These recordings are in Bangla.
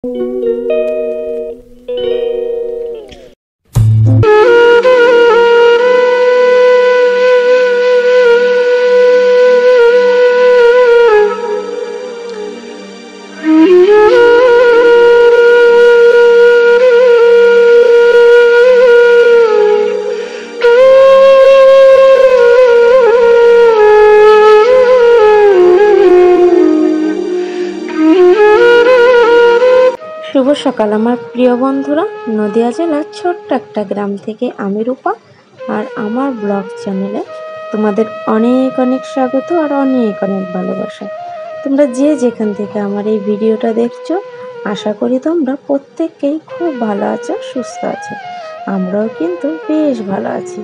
শুভ সকাল আমার প্রিয় বন্ধুরা। নদিয়া জেলার ছোট্ট একটা গ্রাম থেকে আমি রূপা, আর আমার ব্লগ চ্যানেলে তোমাদের অনেক অনেক স্বাগত আর অনেক অনেক ভালোবাসা। তোমরা যে যেখান থেকে আমার এই ভিডিওটা দেখছো, আশা করি তোমরা প্রত্যেককেই খুব ভালো আছো, সুস্থ আছো। আমরাও কিন্তু বেশ ভালো আছি।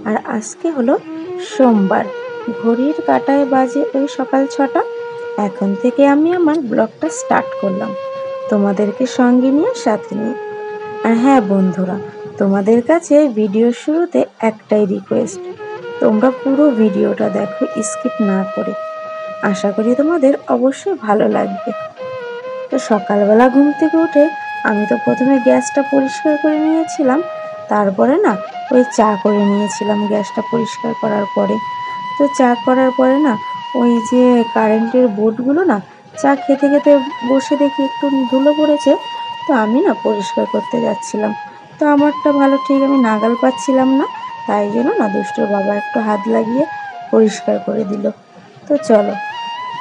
আর আজকে হলো সোমবার, ঘড়ির কাঁটায় বাজে ওই সকাল 6টা। এখন থেকে আমি আমার ব্লগটা স্টার্ট করলাম, তোমাদেরকে সঙ্গে নিয়ে, সাথে নিয়ে। আর হ্যাঁ বন্ধুরা, তোমাদের কাছে ভিডিওর শুরুতে একটাই রিকোয়েস্ট, তোমরা পুরো ভিডিওটা দেখো স্কিপ না করে। আশা করি তোমাদের অবশ্যই ভালো লাগবে। তো সকালবেলা ঘুম থেকে উঠে আমি তো প্রথমে গ্যাসটা পরিষ্কার করে নিয়েছিলাম, তারপরে না ওই চা করে নিয়েছিলাম গ্যাসটা পরিষ্কার করার পরে। তো চা করার পরে না ওই যে কারেন্টের বোর্ডগুলো না, চা খেতে খেতে বসে দেখি একটু ধুলো পড়েছে। তো আমি না পরিষ্কার করতে যাচ্ছিলাম, তো আমারটা ভালো ঠিক আমি নাগাল পাচ্ছিলাম না, তাই জন্য না দুষ্টুর বাবা একটু হাত লাগিয়ে পরিষ্কার করে দিল। তো চলো,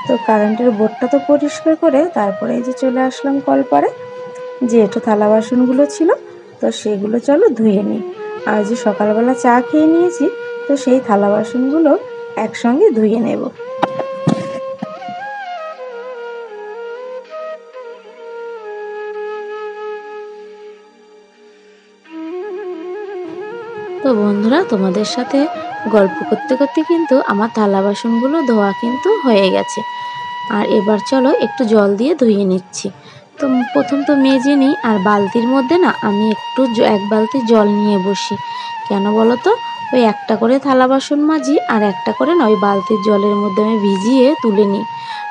তো কারেন্টের বোর্ডটা তো পরিষ্কার করে তারপরে এই যে চলে আসলাম কলপারে, যে একটু থালা বাসনগুলো ছিল তো সেগুলো চলো ধুয়ে নিই। আর যে সকালবেলা চা খেয়ে নিয়েছি, তো সেই থালা বাসনগুলো একসঙ্গে ধুয়ে নেব। তো বন্ধুরা, তোমাদের সাথে গল্প করতে করতে কিন্তু আমার থালা বাসনগুলো ধোয়া কিন্তু হয়ে গেছে। আর এবার চলো একটু জল দিয়ে ধুয়ে নিচ্ছি। তো প্রথম তো মেজে নিই, আর বালতির মধ্যে না আমি একটু এক বালতি জল নিয়ে বসি। কেন বলো তো, ওই একটা করে থালা বাসন মাজি আর একটা করে না ওই বালতির জলের মধ্যে আমি ভিজিয়ে তুলে নিই।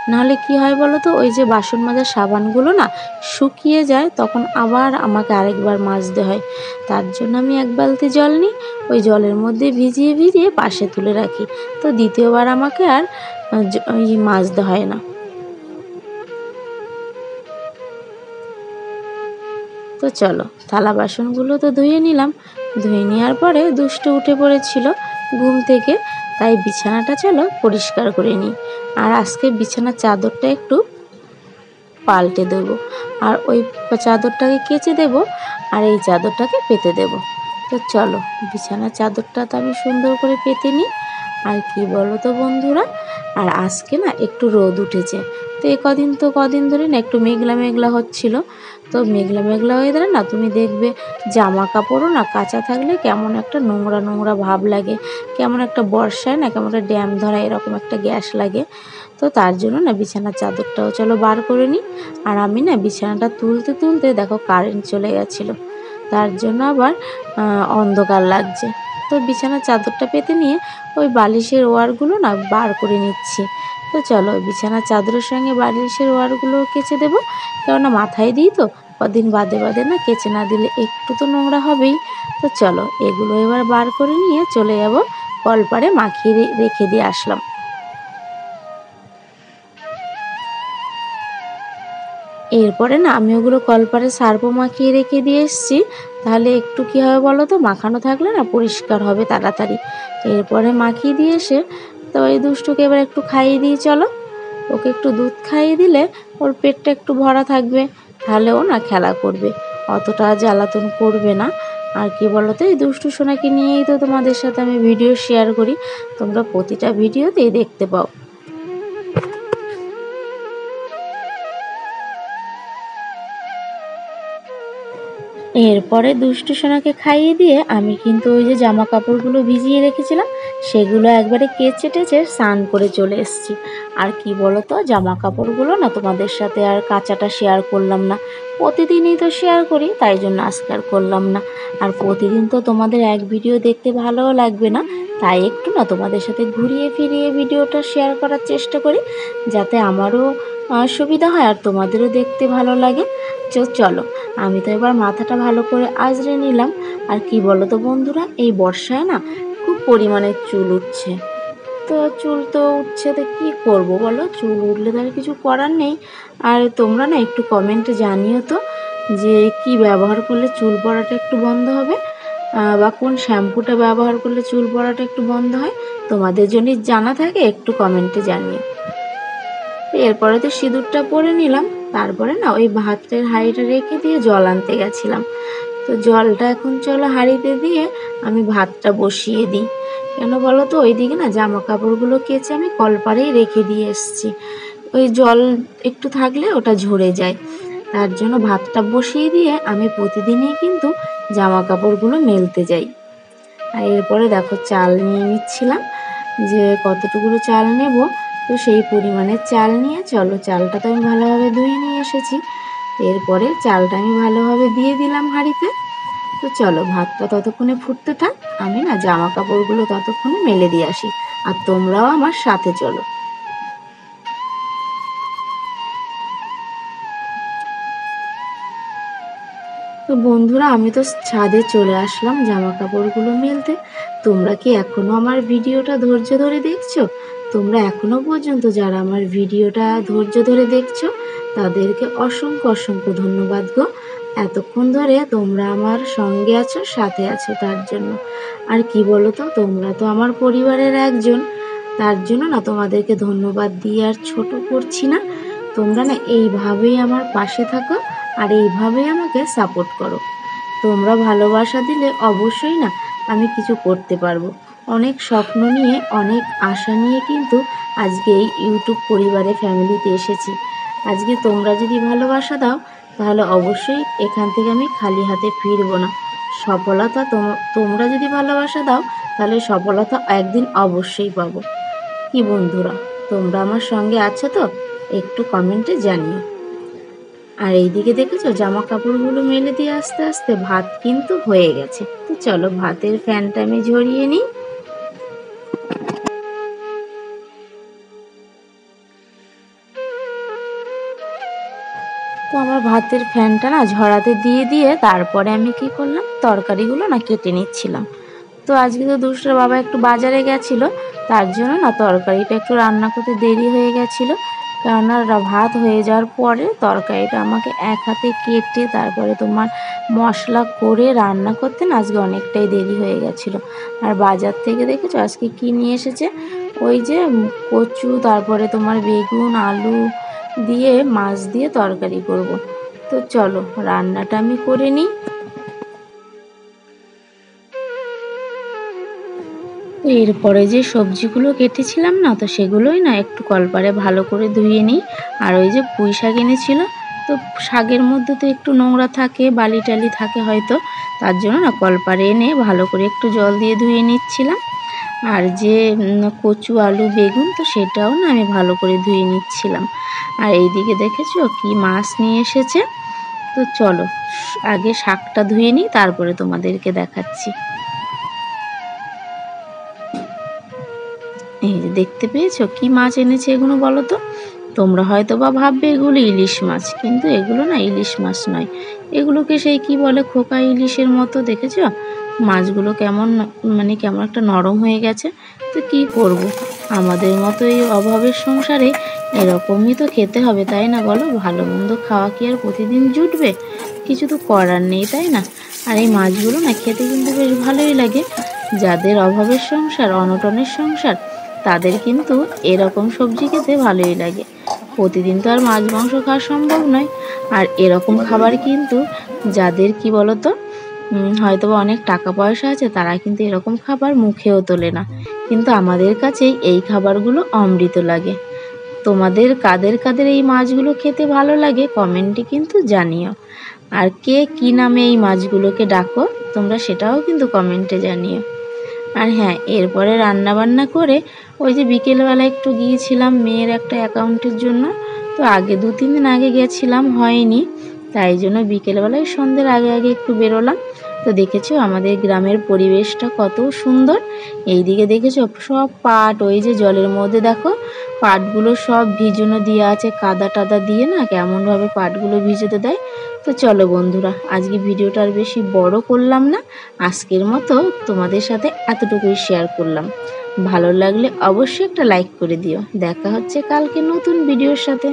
নাহলে কি হয় বলো তো, ওই যে বাসন মাজার সাবানগুলো না শুকিয়ে যায়, তখন আবার আমাকে আরেকবার মাজতে হয়। তার জন্য আমি এক বালতি জল নিই, ওই জলের মধ্যে ভিজিয়ে ভিজিয়ে পাশে তুলে রাখি। তো দ্বিতীয়বার আমাকে আর ওই মাজতে হয় না। তো চলো, থালা বাসনগুলো তো ধুয়ে নিলাম। ধুয়ে নেওয়ার পরে দুষ্টু উঠে পড়েছিল ঘুম থেকে, তাই বিছানাটা চলো পরিষ্কার করে নিই। আর আজকে বিছানার চাদরটা একটু পাল্টে দেব, আর ওই চাদরটাকে কেচে দেব, আর এই চাদরটাকে পেতে দেব। তো চলো, বিছানার চাদরটা তো আমি সুন্দর করে পেতে নিই। আর কি বলো তো বন্ধুরা, আর আজকে না একটু রোদ উঠেছে। তো কদিন ধরে না একটু মেঘলা মেঘলা হচ্ছিল। তো মেঘলা মেঘলা ওয়েদারে না তুমি দেখবে জামা কাপড়ও না কাঁচা থাকলে কেমন একটা নোংরা নোংরা ভাব লাগে, কেমন একটা বর্ষায় না কেমন একটা ড্যাম ধরা এরকম একটা গ্যাস লাগে। তো তার জন্য না বিছানার চাদরটাও চলো বার করে নিই। আর আমি না বিছানাটা তুলতে তুলতে দেখো কারেন্ট চলে গেছিলো, তার জন্য আবার অন্ধকার লাগছে। তো বিছানার চাদরটা পেতে নিয়ে ওই বালিশের ওয়ারগুলো না বার করে নিচ্ছি। তো চলো, বিছানার চাদরের সঙ্গে বালিশের ওয়ারগুলো কেচে দেবো, কেননা মাথায় দিই তো, কদিন বাদে বাদে না কেচে না দিলে একটু তো নোংরা হবেই। তো চলো, এগুলো এবার বার করে নিয়ে চলে যাব কলপারে, মাখিয়ে রেখে দিয়ে আসলাম। এরপরে না আমি ওগুলো কলপারে সার্ফও মাখিয়ে রেখে দিয়ে এসেছি, তাহলে একটু কী হবে বলো তো, মাখানো থাকলে না পরিষ্কার হবে তাড়াতাড়ি। এরপরে মাখিয়ে দিয়ে এসে তো এই দুষ্টুকে এবার একটু খাইয়ে দিই চলো। ওকে একটু দুধ খাইয়ে দিলে ওর পেটটা একটু ভরা থাকবে, তাহলে ও না খেলা করবে, অতটা জ্বালাতন করবে না। আর কি বলো তো, এই দুষ্টু সোনাকে নিয়েই তো তোমাদের সাথে আমি ভিডিও শেয়ার করি, তোমরা প্রতিটা ভিডিওতেই দেখতে পাও। এরপরে দুষ্টু সোনাকে খাইয়ে দিয়ে আমি কিন্তু ওই যে জামা কাপড়গুলো ভিজিয়ে রেখেছিলাম সেগুলো একবারে কেচে টেচে স্নান করে চলে এসেছি। আর কি বলো তো, জামা কাপড়গুলো না তোমাদের সাথে আর কাচাটা শেয়ার করলাম না, প্রতিদিনই তো শেয়ার করি, তাই জন্য আজকে আর করলাম না। আর প্রতিদিন তো তোমাদের এক ভিডিও দেখতে ভালোও লাগবে না, তাই একটু না তোমাদের সাথে ঘুরিয়ে ফিরিয়ে ভিডিওটা শেয়ার করার চেষ্টা করি, যাতে আমারও সুবিধা হয় আর তোমাদেরও দেখতে ভালো লাগে। চলো আমি তো এবার মাথাটা ভালো করে আঁচড়ে নিলাম। আর কি বলো তো বন্ধুরা, এই বর্ষায় না খুব পরিমাণে চুল উঠছে। তো চুল তো উঠছে, তো কী করবো বলো, চুল উঠলে তো আর কিছু করার নেই। আর তোমরা না একটু কমেন্টে জানিও তো যে কি ব্যবহার করলে চুল পড়াটা একটু বন্ধ হবে, বা কোন শ্যাম্পুটা ব্যবহার করলে চুল পড়াটা একটু বন্ধ হয়। তোমাদের যদি জানা থাকে একটু কমেন্টে জানিও। এরপরে তো সিঁদুরটা পরে নিলাম, তারপরে না ওই ভাতের হাঁড়িটা রেখে দিয়ে জল আনতে গেছিলাম। তো জলটা এখন চলো হাঁড়িতে দিয়ে আমি ভাতটা বসিয়ে দিই। কেন বলো তো, ওইদিকে না জামা কাপড়গুলো কেচে আমি কলপাড়েই রেখে দিয়ে এসছি। ওই জল একটু থাকলে ওটা ঝরে যায়, তার জন্য ভাতটা বসিয়ে দিয়ে আমি প্রতিদিনই কিন্তু জামা কাপড়গুলো মেলতে যাই। আর এরপরে দেখো চাল নিয়ে নিচ্ছিলাম, যে কতটুকু চাল নেব। তো সেই পরিমাণে চাল নিয়ে চলো, চালটা তো আমি ভালোভাবে ধুয়ে নিয়ে এসেছি। এরপরে চালটা আমি ভালোভাবে দিয়ে দিলাম হাঁড়িতে। তো চলো ভাতটা ততক্ষণে ফুটতে থাক, আমি না জামা কাপড়গুলো ততক্ষণে মেলে দিয়ে আসি। আর তোমরাও আমার সাথে চলো। তো বন্ধুরা, আমি তো ছাদে চলে আসলাম জামা কাপড়গুলো মেলতে। তোমরা কি এখনো আমার ভিডিওটা ধৈর্য ধরে দেখছো? তোমরা এখনো পর্যন্ত যারা আমার ভিডিওটা ধৈর্য ধরে দেখছো তাদেরকে অসংখ্য অসংখ্য ধন্যবাদ গো। এতক্ষণ ধরে তোমরা আমার সঙ্গে আছো, সাথে আছো, তার জন্য। আর কি বলো তো, তোমরা তো আমার পরিবারের একজন, তার জন্য না তোমাদেরকে ধন্যবাদ দিয়ে আর ছোট করছি না। তোমরা না এইভাবেই আমার পাশে থাকো আর এইভাবেই আমাকে সাপোর্ট করো। তোমরা ভালোবাসা দিলে অবশ্যই না আমি কিছু করতে পারবো। অনেক স্বপ্ন নিয়ে, অনেক আশা নিয়ে কিন্তু আজকে এই ইউটিউব পরিবারে ফ্যামিলিতে এসেছি। আজকে তোমরা যদি ভালোবাসা দাও তাহলে অবশ্যই এখান থেকে আমি খালি হাতে ফিরবো না। সফলতা তোমরা যদি ভালোবাসা দাও তাহলে সফলতা একদিন অবশ্যই পাবো। কি বন্ধুরা, তোমরা আমার সঙ্গে আছো তো? একটু কমেন্টে জানিও। আর এইদিকে দেখেছো জামা কাপড়গুলো মেলে দিয়ে আস্তে আস্তে ভাত কিন্তু হয়ে গেছে। তো চলো ভাতের ফ্যানটা আমি ঝরিয়ে নিই। তো আমার ভাতের ফ্যানটা না ঝরাতে দিয়ে দিয়ে তারপরে আমি কি করলাম, তরকারিগুলো না কেটে নিচ্ছিলাম। তো আজকে তো দুষ্টুর বাবা একটু বাজারে গেছিলো, তার জন্য না তরকারিটা একটু রান্না করতে দেরি হয়ে গেছিলো। কেননা ভাত হয়ে যাওয়ার পরে তরকারিটা আমাকে এক হাতে কেটে তারপরে তোমার মশলা করে রান্না করতে না আজকে অনেকটাই দেরি হয়ে গেছিলো। আর বাজার থেকে দেখেছো আজকে কি নিয়ে এসেছে, ওই যে কচু, তারপরে তোমার বেগুন, আলু দিয়ে মাছ দিয়ে তরকারি করব। তো চলো রান্নাটা আমি করে নিই। এরপরে যে সবজিগুলো কেটেছিলাম না, তো সেগুলোই না একটু কলপারে ভালো করে ধুয়ে নিই। আর ওই যে পুঁই শাক এনেছিল, তো শাকের মধ্যে তো একটু নোংরা থাকে, বালি টালি থাকে হয়তো, তার জন্য না কলপারে এনে ভালো করে একটু জল দিয়ে ধুয়ে নিচ্ছিলাম। আর যে কচু, আলু, বেগুন, তো সেটাও না আমি ভালো করে ধুয়ে নিচ্ছিলাম। আর এইদিকে দেখেছো কি মাছ নিয়ে এসেছে। তো চলো আগে শাকটা ধুয়ে নিই, তারপরে তোমাদেরকে দেখাচ্ছি। এই যে দেখতে পেয়েছো কি মাছ এনেছে, এগুলো বলো তো? তোমরা হয়তো বা ভাববে এগুলো ইলিশ মাছ, কিন্তু এগুলো না ইলিশ মাছ নয়। এগুলোকে সেই কি বলে, খোকা ইলিশের মতো। দেখেছো মাছগুলো কেমন, মানে কেমন একটা নরম হয়ে গেছে। তো কি করব, আমাদের মতো এই অভাবের সংসারে এরকমই তো খেতে হবে, তাই না বলো? ভালো মন্দ খাওয়া কি আর প্রতিদিন জুটবে? কিছু তো করার নেই, তাই না? আর এই মাছগুলো না খেতে কিন্তু বেশ ভালোই লাগে। যাদের অভাবের সংসার, অনটনের সংসার, তাদের কিন্তু এরকম সবজি খেতে ভালোই লাগে। প্রতিদিন তো আর মাছ মাংস খাওয়া সম্ভব নয়। আর এরকম খাবার কিন্তু যাদের কি বলতো হয়তো বা অনেক টাকা পয়সা আছে, তারা কিন্তু এরকম খাবার মুখেও তোলে না। কিন্তু আমাদের কাছেই এই খাবারগুলো অমৃত লাগে। তোমাদের কাদের কাদের এই মাছগুলো খেতে ভালো লাগে কমেন্টে কিন্তু জানিও। আর কে কি নামে এই মাছগুলোকে ডাকো তোমরা সেটাও কিন্তু কমেন্টে জানিও। আর হ্যাঁ, এরপরে রান্না বান্না করে ওই যে বিকেলবেলা একটু গিয়েছিলাম মেয়ের একটা অ্যাকাউন্টের জন্য। তো আগে 2-3 দিন আগে গেছিলাম, হয়নি, তাই জন্য বিকেলবেলায় সন্ধ্যের আগে আগে একটু বেরোলাম। তো দেখেছো আমাদের গ্রামের পরিবেশটা কত সুন্দর। এইদিকে দেখেছো সব পাট, ওই যে জলের মধ্যে দেখো পাটগুলো সব ভিজানো দিয়ে আছে, কাদা টাদা দিয়ে না কেমনভাবে পাটগুলো ভিজোতে দেয়। তো চলো বন্ধুরা, আজকে ভিডিওটা আর বেশি বড় করলাম না, আজকের মতো তোমাদের সাথে এতটুকুই শেয়ার করলাম। ভালো লাগলে অবশ্যই একটা লাইক করে দিও। দেখা হচ্ছে কালকে নতুন ভিডিওর সাথে।